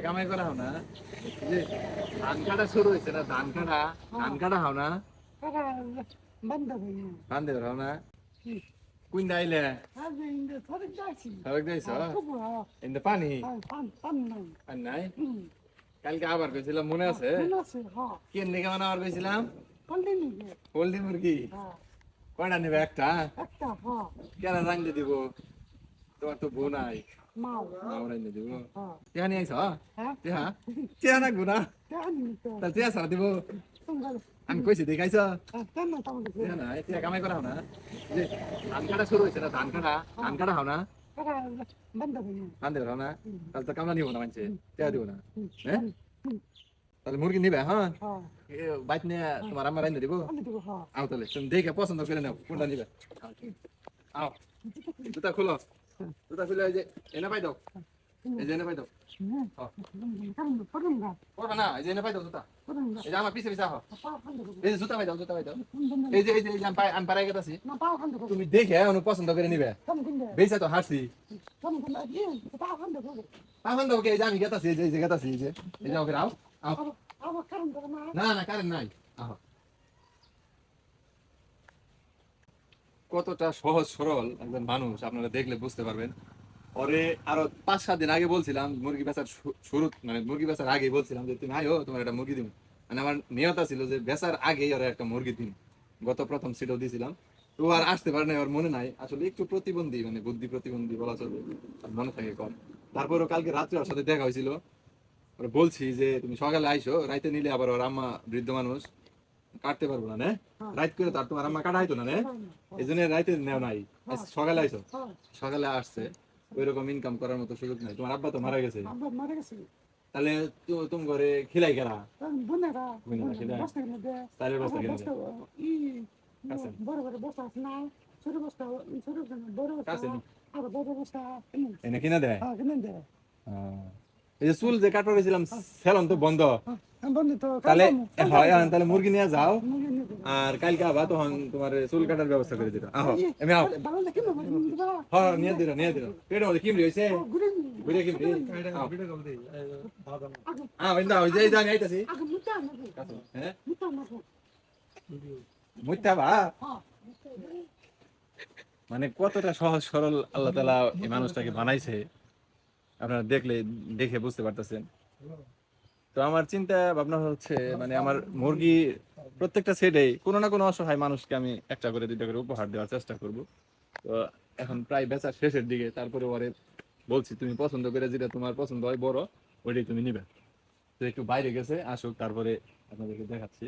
কামাই করা হও না যে ধান কাটা শুরু হয়েছে না ধান কাটা হও না বান্ধে হও না কুইন আইলে সড়ক যাইছ ইন্দে পানি পানি নাই কালকে আবার কইছিলাম মনে আছে কেন দিকে মানে আবার কইছিলাম পোল্ট্রি মুরগি কয়টা নিবে একটা কেন রান্ধে দিব তোমার তো বউ নাই মাও রান্ধে দিব টেহা নিয়ে আইছ টেহা না গুনা তাহলে টেহা সারা দিব আমি কইছি দেখাইছ নাই টেহা কামাই করা হও না যে ধান কাটা শুরু হয়েছে না ধান কাটা হও না বান্ধে হও না তাহলে তো কামলা নিব না মানছে টেহা দিব না হ্যাঁ তাহলে মুরগি নিবে হ্যাঁ বাইক নিয়ে তোমার আম্মা রান্ধে দিব আও তাহলে তুমি দেখে পছন্দ করে নাও কোনটা নিবে আও জুতা খুলো জুতা খুলে এই যে এনে পাই দাও এই যে এনে পাই দাও পড়বা না এই যে এনে পাই দাও জুতা এই যে আমার পিছে পিছে আহ এই যে জুতা পাই দাও এই যে আমি পারাই গেতাছি তুমি দেখে অনু পছন্দ করে নিবে বেচা তো হাসি পাখান দাও কে এই যে আমি গেতাছি এই যে গেতাছি এই যে ওকে আও আও না না কারেন্ট নাই আহ কতটা সহজ সরল একজন মানুষ আপনারা দেখলে বুঝতে পারবেন। পরে আরো 5-7 দিন আগে বলছিলাম মুরগি বেচার শুরু মানে মুরগি বেচার আগে বলছিলাম যে তুমি আয়ো তোমার একটা মুরগি দিন মানে আমার নিয়ত ছিল যে বেচার আগেই ওরা একটা মুরগি দিন গত প্রথম সিটও দিয়েছিলাম তো আর আসতে পারে না ওর মনে নাই আসলে একটু প্রতিবন্ধী মানে বুদ্ধি প্রতিবন্ধী বলা চলে মনে থাকে কম। তারপরও কালকে রাত্রে ওর সাথে দেখা হয়েছিল ওরা বলছি যে তুমি সকালে আইসো রাইতে নিলে আবার ওর আম্মা বৃদ্ধ মানুষ কাটতে পারবো না নে রাইত করে তার তোমার আম্মা কাটা হইতো না নে এই জন্য রাইতে নেও নাই সকালে আইসো সকালে আসছে ওইরকম ইনকাম করার মতো সুযোগ নাই তোমার আব্বা তো মারা গেছে তাহলে তুমি ঘরে খিলাই খেলা তাহলে বস্তা কিনে এনে কিনে দেয় এই যে চুল যে কাটতে গেছিলাম সেলন তো বন্ধ তাহলে হয় তাহলে মুরগি নিয়ে যাও আর কালকে আবার তখন তোমার চুল কাটার ব্যবস্থা করে দিত আহ আমি আহ হ্যাঁ নিয়ে দিল পেটের মধ্যে কিমরি হয়েছে ঘুরে কিমরি হ্যাঁ ওই যে আমি আইতাছি হ্যাঁ মুইতা বা মানে কতটা সহজ সরল আল্লাহ তাআলা এই মানুষটাকে বানাইছে আপনারা দেখে বুঝতে পারতেছেন। তো আমার চিন্তা ভাবনা হচ্ছে মানে আমার মুরগি প্রত্যেকটা সেটেই কোনো না কোনো অসহায় মানুষকে আমি একটা করে 2টা করে উপহার দেওয়ার চেষ্টা করব। তো এখন প্রায় বেচার শেষের দিকে তারপরে ওরে বলছি তুমি পছন্দ করে যেটা তোমার পছন্দ হয় বড় ওইটাই তুমি নিবে। তো একটু বাইরে গেছে আসুক তারপরে আপনাদেরকে দেখাচ্ছি।